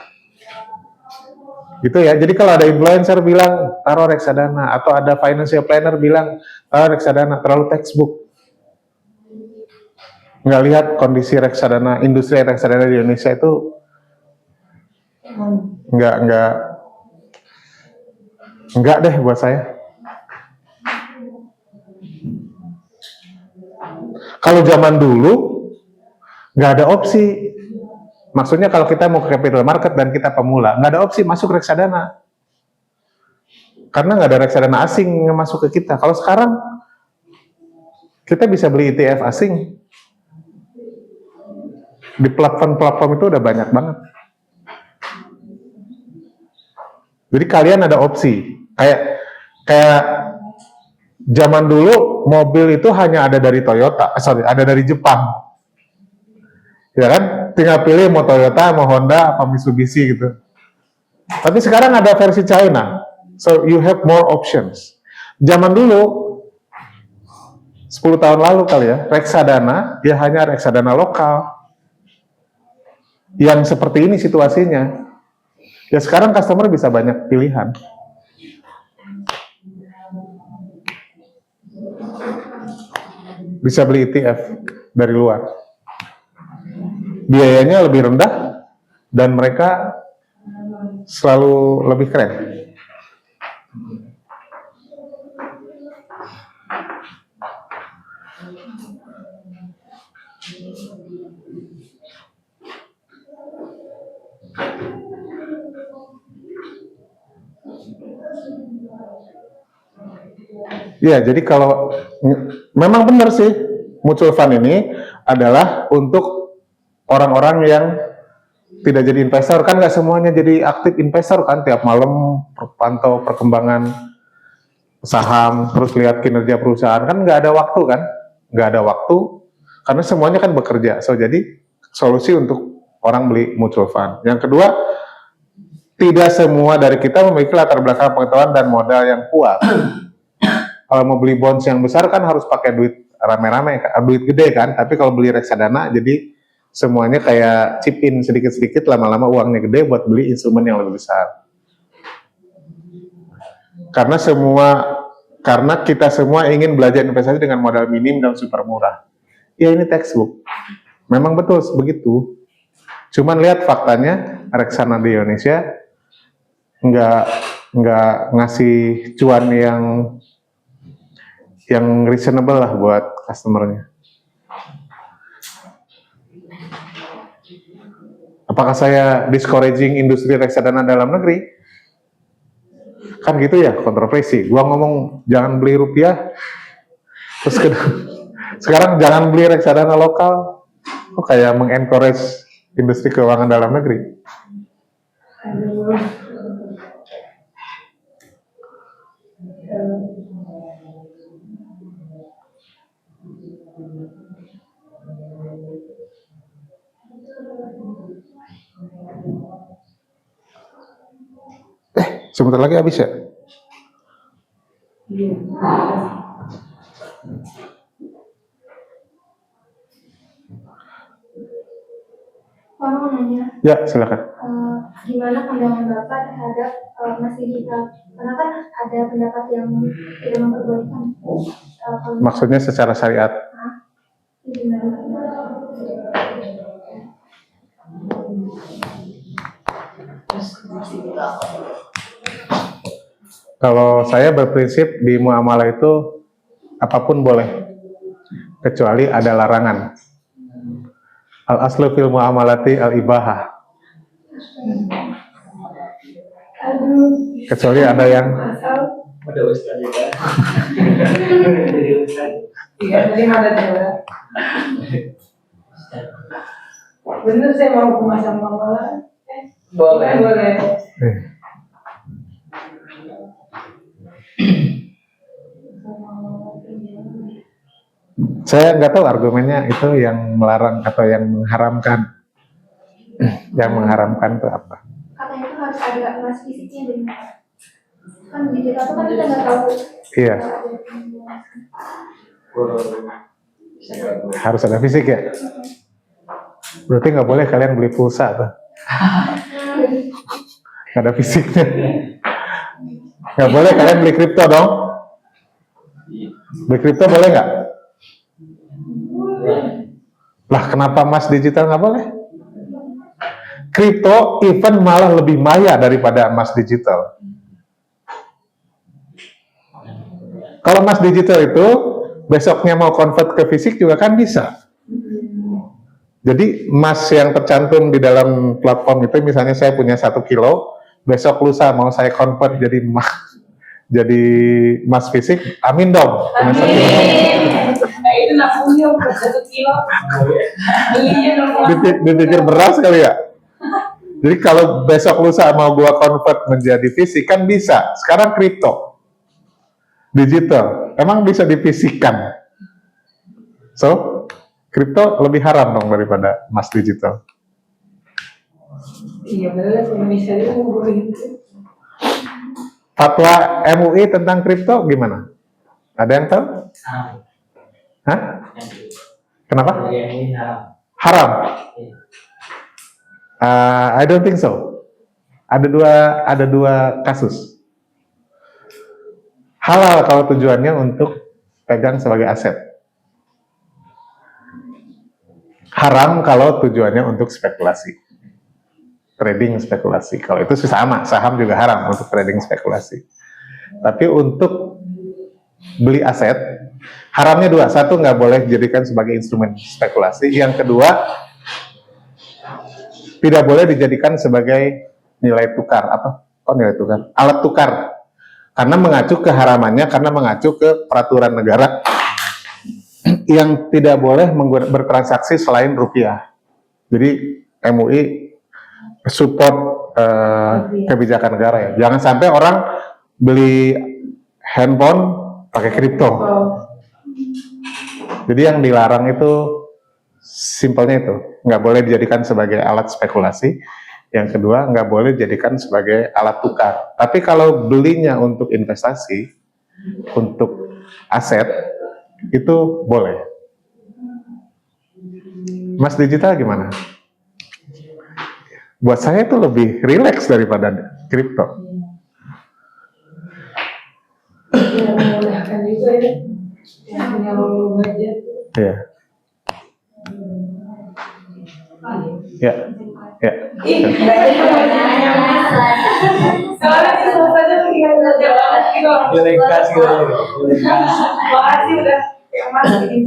Speaker 1: Gitu ya. Jadi kalau ada influencer bilang taruh reksadana, atau ada financial planner bilang taruh reksadana, terlalu textbook. Nggak lihat kondisi reksadana, industri reksadana di Indonesia itu nggak deh buat saya. Kalau zaman dulu nggak ada opsi. Maksudnya kalau kita mau ke capital market dan kita pemula, nggak ada opsi masuk reksadana. Karena nggak ada reksadana asing yang masuk ke kita. Kalau sekarang kita bisa beli ETF asing. Di platform-platform itu udah banyak banget. Jadi kalian ada opsi. Kayak zaman dulu mobil itu hanya ada dari Toyota, ada dari Jepang. Ya kan? Tinggal pilih mau Toyota, mau Honda, apa Mitsubishi gitu. Tapi sekarang ada versi China. So you have more options. Zaman dulu 10 tahun lalu kali ya, reksadana dia hanya reksadana lokal. Yang seperti ini situasinya. Ya sekarang customer bisa banyak pilihan. Bisa beli ETF dari luar. Biayanya lebih rendah dan mereka selalu lebih keren. Ya, jadi kalau memang benar sih, mutual fund ini adalah untuk orang-orang yang tidak jadi investor. Kan nggak semuanya jadi aktif investor kan, tiap malam pantau perkembangan saham, terus lihat kinerja perusahaan, kan nggak ada waktu kan, nggak ada waktu, karena semuanya kan bekerja. So, jadi solusi untuk orang beli mutual fund. Yang kedua, tidak semua dari kita memiliki latar belakang pengetahuan dan modal yang kuat. Kalau mau beli bonds yang besar kan harus pakai duit rame-rame, duit gede kan. Tapi kalau beli reksadana, jadi semuanya kayak chip in sedikit-sedikit, lama-lama uangnya gede buat beli instrumen yang lebih besar. Karena kita semua ingin belajar investasi dengan modal minim dan super murah. Ya ini textbook. Memang betul begitu. Cuman lihat faktanya, reksadana di Indonesia nggak ngasih cuan yang reasonable lah buat customernya. Apakah saya discouraging industri reksadana dalam negeri? Kan gitu ya, kontroversi. Gua ngomong jangan beli rupiah, terus sekarang jangan beli reksadana lokal. Kok kayak mengencourage industri keuangan dalam negeri? Sebentar lagi habis ya?
Speaker 4: Pak mau nanya.
Speaker 1: Ya, silakan.
Speaker 4: Gimana pandangan Bapak terhadap Mas digital? Karena kan ada pendapat yang tidak memperbolehkan.
Speaker 1: Maksudnya secara syariat?
Speaker 4: Gimana?
Speaker 1: Kalau saya berprinsip di muamalah itu apapun boleh, kecuali ada larangan. Al aslu fil muamalati al ibahah. Kecuali ada yang
Speaker 3: Udah Ustaz juga.
Speaker 2: Iya, tadi ada juga. Bener saya mau masang muamalah.
Speaker 3: Boleh.
Speaker 2: Boleh.
Speaker 1: Saya nggak tahu argumennya itu yang melarang atau yang mengharamkan. Yang mengharamkan itu apa?
Speaker 4: Katanya itu harus ada emas fisiknya benar. Kan digital tuh kan kita nggak tahu.
Speaker 1: Iya, harus ada fisik ya. Berarti nggak boleh kalian beli pulsa tuh. Nggak ada fisiknya. Nggak boleh kalian beli kripto dong. Beli kripto boleh nggak? Lah kenapa emas digital nggak boleh? Kripto even malah lebih maya daripada emas digital. Kalau emas digital itu besoknya mau convert ke fisik juga kan bisa. Jadi emas yang tercantum di dalam platform itu, misalnya saya punya 1 kilo, besok lusa mau saya convert jadi emas fisik, amin dong. Punya 1 kilo.
Speaker 2: Nah, itu nabungnya udah 1 kilo. Belinya dong.
Speaker 1: Dipikir beras kali ya. Jadi kalau besok lusa mau gua convert menjadi fisik kan bisa. Sekarang kripto digital emang bisa difisikkan. So, kripto lebih haram dong daripada emas digital.
Speaker 2: Iya bener, Indonesia itu boleh gitu.
Speaker 1: Fatwa MUI tentang kripto gimana? Ada yang tahu? Hah? Kenapa?
Speaker 3: Ini haram.
Speaker 1: Haram? I don't think so. Ada dua kasus. Halal kalau tujuannya untuk pegang sebagai aset. Haram kalau tujuannya untuk spekulasi. Trading spekulasi. Kalau itu sih sama, saham juga haram untuk trading spekulasi. Tapi untuk beli aset, haramnya dua. Satu, nggak boleh dijadikan sebagai instrumen spekulasi. Yang kedua, tidak boleh dijadikan sebagai nilai tukar. Apa? Oh, nilai tukar. Alat tukar. Karena mengacu ke haramannya, karena mengacu ke peraturan negara yang tidak boleh bertransaksi selain rupiah. Jadi MUI support kebijakan negara ya. Jangan sampai orang beli handphone pakai kripto. Jadi yang dilarang itu simpelnya itu, nggak boleh dijadikan sebagai alat spekulasi. Yang kedua, nggak boleh dijadikan sebagai alat tukar. Tapi kalau belinya untuk investasi, untuk aset, itu boleh. Mas digital gimana? Buat saya itu lebih rileks daripada kripto.
Speaker 2: Ya, memudahkan juga ya. Yang punya budget.
Speaker 1: Iya. Ya. Ya.
Speaker 2: Ih, soalnya sih selesai tuh tinggal kerja banget gitu.
Speaker 3: Lekas gitu.
Speaker 2: Makasih udah yang mas bikin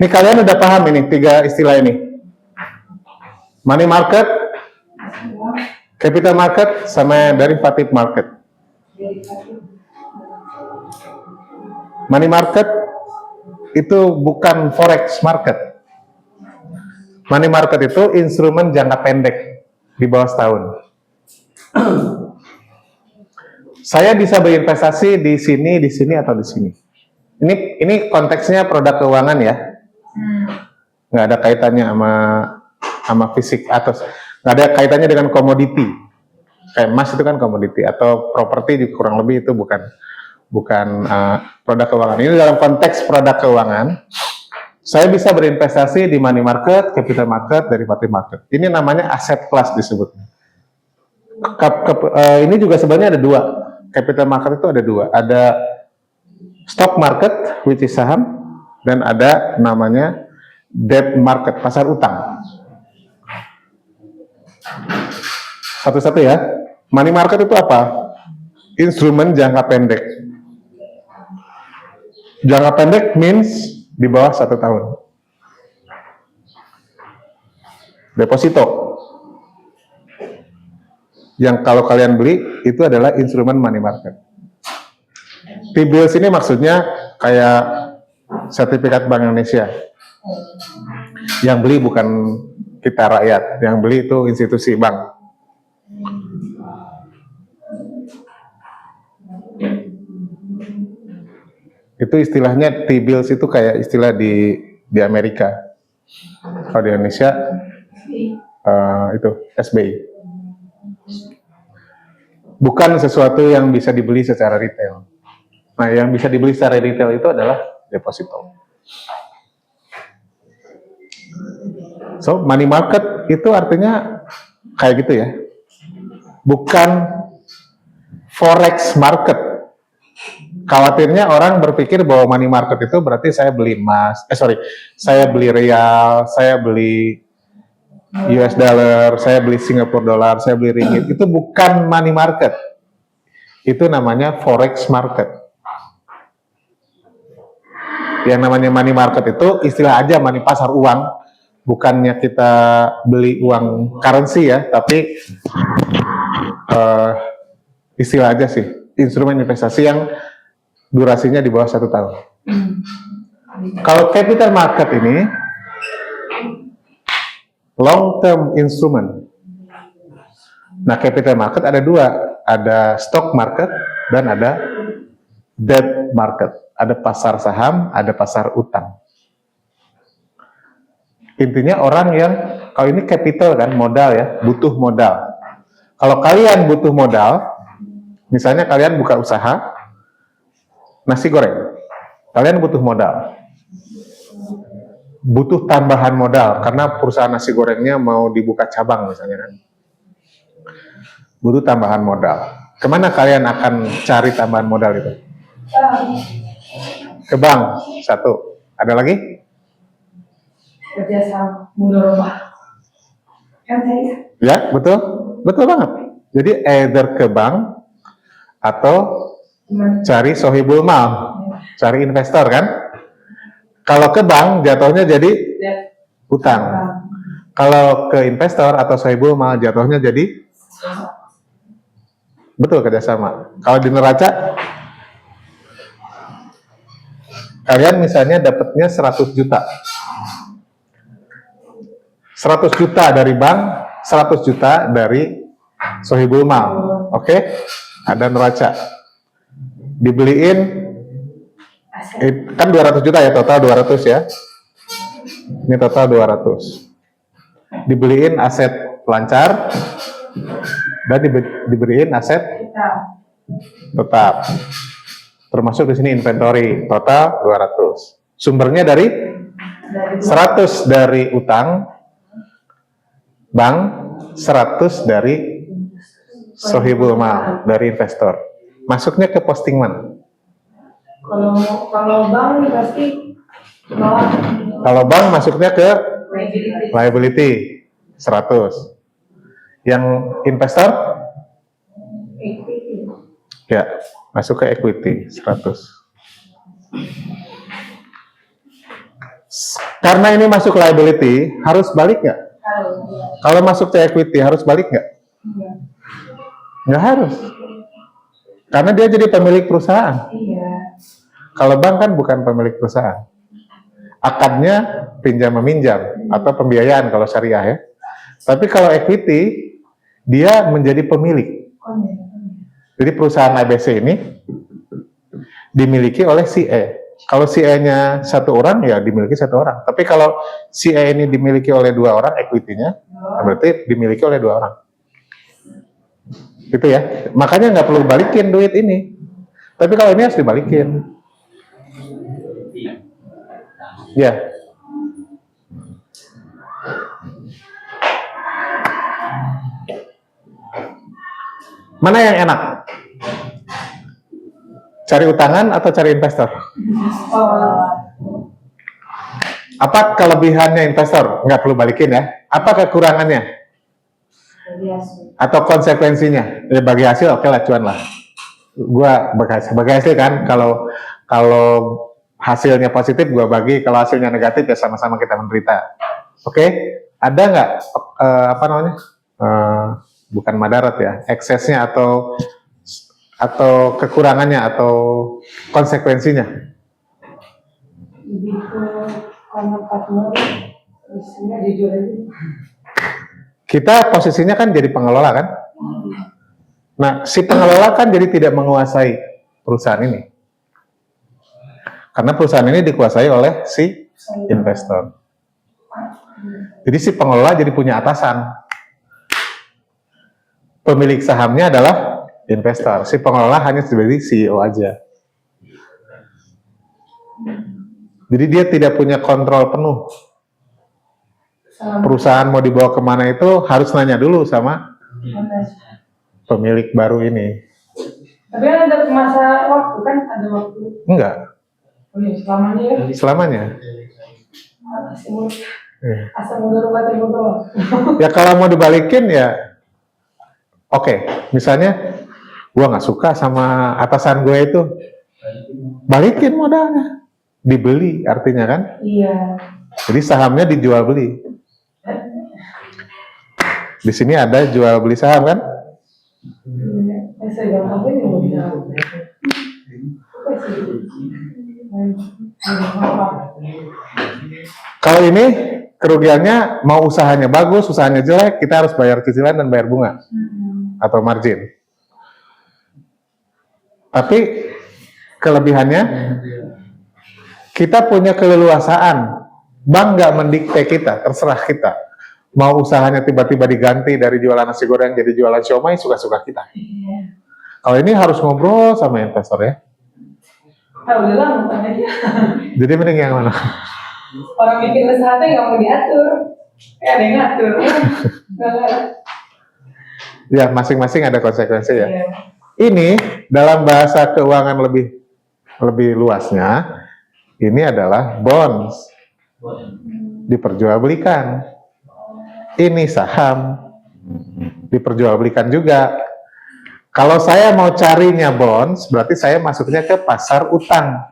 Speaker 1: Ini kalian udah paham ini 3 istilah ini? Money market, capital market, sama derivative market. Money market itu bukan forex market. Money market itu instrumen jangka pendek di bawah setahun. Saya bisa berinvestasi di sini atau di sini. Ini konteksnya produk keuangan ya. Nggak ada kaitannya sama fisik atau nggak ada kaitannya dengan komoditi. Kayak emas itu kan komoditi atau properti kurang lebih itu bukan produk keuangan. Ini dalam konteks produk keuangan, saya bisa berinvestasi di money market, capital market, derivative market. Ini namanya aset class disebutnya. Ini juga sebenarnya ada 2. capital market itu ada dua. Ada stock market, which is saham, dan ada namanya debt market, pasar utang. Satu-satu ya. Money market itu apa? Instrumen jangka pendek. Jangka pendek means di bawah 1 tahun. Deposito. Yang kalau kalian beli itu adalah instrumen money market. T-bills ini maksudnya kayak sertifikat Bank Indonesia. Yang beli bukan kita rakyat, yang beli itu institusi bank. Itu istilahnya T-bills itu kayak istilah di Amerika. Kalau di Indonesia itu SBI. Bukan sesuatu yang bisa dibeli secara retail. Nah, yang bisa dibeli secara retail itu adalah deposito. So, money market itu artinya kayak gitu ya. Bukan forex market. Khawatirnya orang berpikir bahwa money market itu berarti saya beli emas, saya beli real, saya beli US dollar, saya beli Singapore dollar, saya beli ringgit. Itu bukan money market. Itu namanya forex market. Yang namanya money market itu istilah aja, money pasar uang. Bukannya kita beli uang currency ya, tapi istilah aja sih. Instrumen investasi yang durasinya di bawah 1 tahun. Kalau capital market ini long term instrument. Nah, capital market ada dua, ada stock market dan ada debt market. Ada pasar saham, ada pasar utang. Intinya orang yang, kalau ini capital kan, modal ya, butuh modal. Kalau kalian butuh modal, misalnya kalian buka usaha nasi goreng, kalian butuh modal. Butuh tambahan modal, karena perusahaan nasi gorengnya mau dibuka cabang misalnya kan. Butuh tambahan modal. Kemana kalian akan cari tambahan modal itu? Ke bank, satu. Ada lagi?
Speaker 2: Kerjasama mudorobah. Kan saya?
Speaker 1: Ya, betul. Betul banget. Jadi either ke bank atau cari sohibul mal, cari investor kan? Kalau ke bank jatuhnya jadi utang. Kalau ke investor atau sohibul mal jatuhnya jadi betul kerjasama. Kalau di neraca kalian misalnya dapatnya 100 juta. 100 juta dari bank, 100 juta dari sohibul mal. Oke? Ada neraca. Dibeliin kan 200 juta ya, total 200 ya. Ini total 200. Dibeliin aset lancar dan diberiin aset tetap. Termasuk di sini inventory, total 200. Sumbernya dari 100 dari utang bank, 100 dari sohibul mal, dari investor. Masuknya ke posting man.
Speaker 2: Kalau bank pasti bawah.
Speaker 1: Kalau bank masuknya ke liability 100. Yang investor
Speaker 2: Equity.
Speaker 1: ya masuk ke equity 100. Karena ini masuk liability, harus balik nggak? Kalau masuk ke equity harus balik nggak? Nggak harus. Karena dia jadi pemilik perusahaan.
Speaker 2: Iya.
Speaker 1: Kalau bank kan bukan pemilik perusahaan. Akadnya pinjam meminjam atau pembiayaan kalau syariah ya. Tapi kalau equity dia menjadi pemilik. Jadi perusahaan ABC ini dimiliki oleh si E. Kalau si E-nya satu orang ya dimiliki satu orang. Tapi kalau si E ini dimiliki oleh 2 orang, equity-nya berarti dimiliki oleh 2 orang. Gitu ya. Makanya nggak perlu balikin duit ini. Tapi kalau ini harus dibalikin. Ya. Mana yang enak? Cari utangan atau cari investor? Apa kelebihannya investor? Nggak perlu balikin ya. Apa kekurangannya? Atau konsekuensinya? Ya bagi hasil oke lah, cuan lah. Gua bagi hasil kan, kalau hasilnya positif gua bagi, kalau hasilnya negatif ya sama-sama kita menderita. Oke? Ada nggak apa namanya? Bukan madarat ya, eksesnya atau kekurangannya atau konsekuensinya?
Speaker 2: Lebih ke karena partner, isinya jujur aja.
Speaker 1: Kita posisinya kan jadi pengelola kan? Nah, si pengelola kan jadi tidak menguasai perusahaan ini. Karena perusahaan ini dikuasai oleh si investor. Jadi si pengelola jadi punya atasan. Pemilik sahamnya adalah investor. Si pengelola hanya sebagai CEO aja. Jadi dia tidak punya kontrol penuh. Perusahaan mau dibawa kemana itu harus nanya dulu sama pemilik baru ini.
Speaker 2: Tapi kan ada masa waktu kan, ada waktu.
Speaker 1: Enggak.
Speaker 2: Oh iya, selamanya ya.
Speaker 1: Selamanya.
Speaker 2: Asal mundur rumah timur.
Speaker 1: Ya kalau mau dibalikin ya, oke. Misalnya, gua nggak suka sama atasan gue itu, balikin modalnya, dibeli artinya kan?
Speaker 2: Iya.
Speaker 1: Jadi sahamnya dijual beli. Di sini ada jual beli saham kan?
Speaker 2: Saya gampang aja mau bilang.
Speaker 1: Kalau ini kerugiannya mau usahanya bagus, usahanya jelek, kita harus bayar cicilan dan bayar bunga atau margin. Tapi kelebihannya kita punya keleluasaan. Bank nggak mendikte kita, terserah kita. Mau usahanya tiba-tiba diganti dari jualan nasi goreng jadi jualan siomay, suka-suka kita. Kalau ini harus ngobrol sama investor ya.
Speaker 2: Udah lah, bukan aja.
Speaker 1: Jadi mending yang mana?
Speaker 2: Orang bikin usaha tuh nggak mau diatur. Ada yang ngatur.
Speaker 1: Ya, masing-masing ada konsekuensi ya.
Speaker 2: Iya.
Speaker 1: Ini dalam bahasa keuangan lebih luasnya, ini adalah bonds. Diperjualbelikan. Ini saham. Diperjualbelikan juga. Kalau saya mau carinya bonds, berarti saya masuknya ke pasar utang.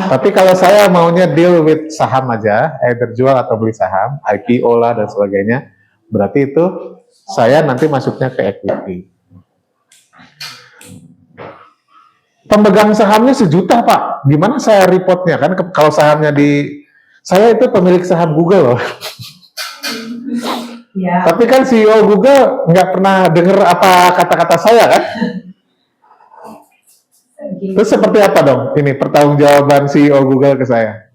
Speaker 1: Tapi kalau saya maunya deal with saham aja, either jual atau beli saham, IPO lah dan sebagainya, berarti itu saya nanti masuknya ke equity. Pemegang sahamnya 1 juta Pak, gimana saya reportnya kan? Kalau sahamnya saya itu pemilik saham Google loh.
Speaker 2: Ya.
Speaker 1: Tapi kan CEO Google nggak pernah dengar apa kata-kata saya kan? Terus seperti apa dong ini pertanggungjawaban CEO Google ke saya?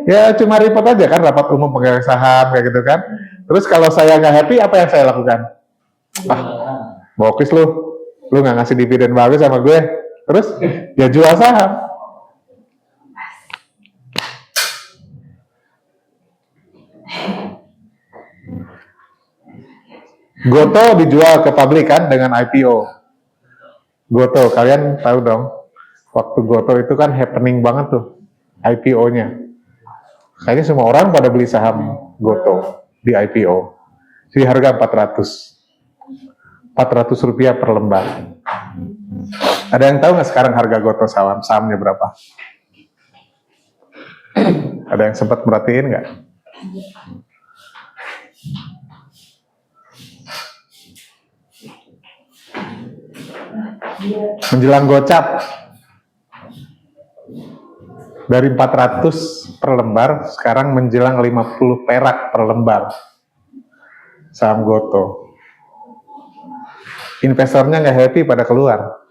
Speaker 1: Ya cuma report aja kan, rapat umum pemegang saham kayak gitu kan. Terus kalau saya nggak happy, apa yang saya lakukan? Bokis lu nggak ngasih dividen bagus sama gue. Terus ya jual saham. Goto dijual ke publik kan dengan IPO. Goto, kalian tahu dong, waktu Goto itu kan happening banget tuh IPO-nya. Kayaknya semua orang pada beli saham Goto di IPO. Jadi harga 400 rupiah per lembar. Ada yang tahu nggak sekarang harga Goto sahamnya berapa? Ada yang sempat merhatiin nggak? Menjelang gocap dari 400 per lembar sekarang menjelang 50 perak per lembar saham Goto. Investornya nggak happy pada keluar.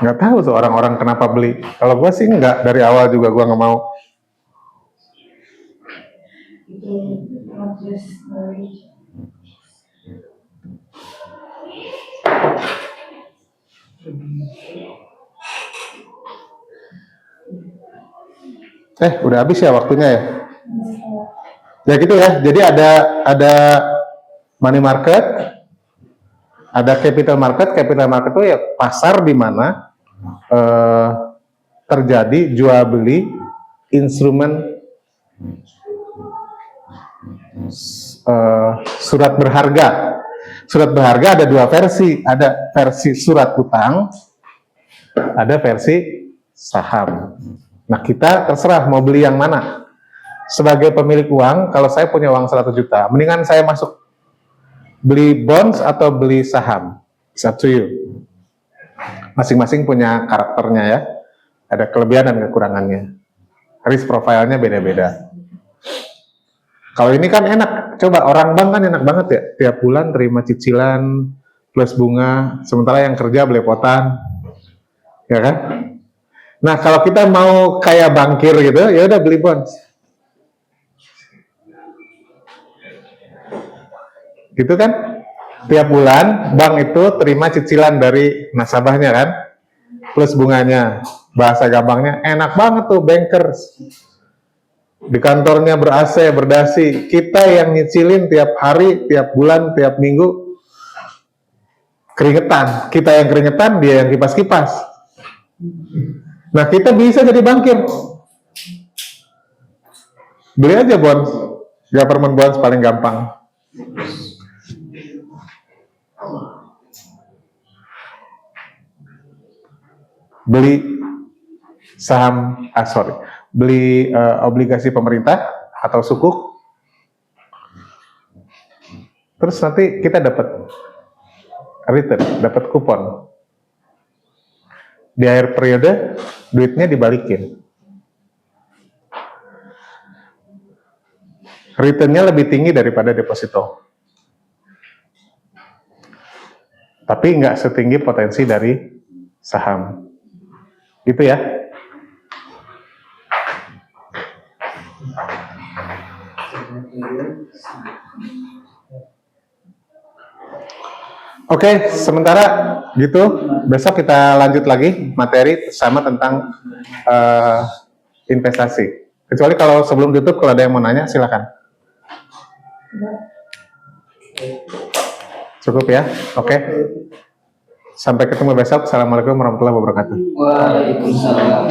Speaker 1: Nggak tahu tuh orang-orang kenapa beli. Kalau gue sih nggak, dari awal juga gue nggak mau. Udah habis ya waktunya ya? Ya gitu ya. Jadi ada money market, ada capital market. Capital market itu ya pasar di mana terjadi jual beli instrumen surat berharga. Surat berharga ada dua versi, ada versi surat utang, ada versi saham. Nah, kita terserah mau beli yang mana. Sebagai pemilik uang, kalau saya punya uang 100 juta, mendingan saya masuk beli bonds atau beli saham. It's up to you. Masing-masing punya karakternya ya. Ada kelebihan dan kekurangannya. Risk profile-nya beda-beda. Kalau ini kan enak, coba orang bank kan enak banget ya, tiap bulan terima cicilan plus bunga, sementara yang kerja belepotan, ya kan? Nah kalau kita mau kayak bankir gitu, ya udah beli bonds, gitu kan? Tiap bulan bank itu terima cicilan dari nasabahnya kan, plus bunganya. Bahasa gampangnya enak banget tuh bankers. Di kantornya ber-AC, berdasi, kita yang nyicilin tiap hari, tiap bulan, tiap minggu, keringetan. Kita yang keringetan, dia yang kipas-kipas. Nah, kita bisa jadi bankir. Beli aja bonds, government bonds paling gampang. Beli saham, beli obligasi pemerintah atau sukuk, terus nanti kita dapat return, dapat kupon. Di akhir periode, duitnya dibalikin. Returnnya lebih tinggi daripada deposito. Tapi nggak setinggi potensi dari saham. Gitu ya. Oke, sementara gitu, besok kita lanjut lagi materi sama tentang investasi. Kecuali kalau sebelum tutup, kalau ada yang mau nanya, silakan. Cukup ya? Oke. Sampai ketemu besok. Assalamualaikum warahmatullahi wabarakatuh.
Speaker 3: Waalaikumsalam.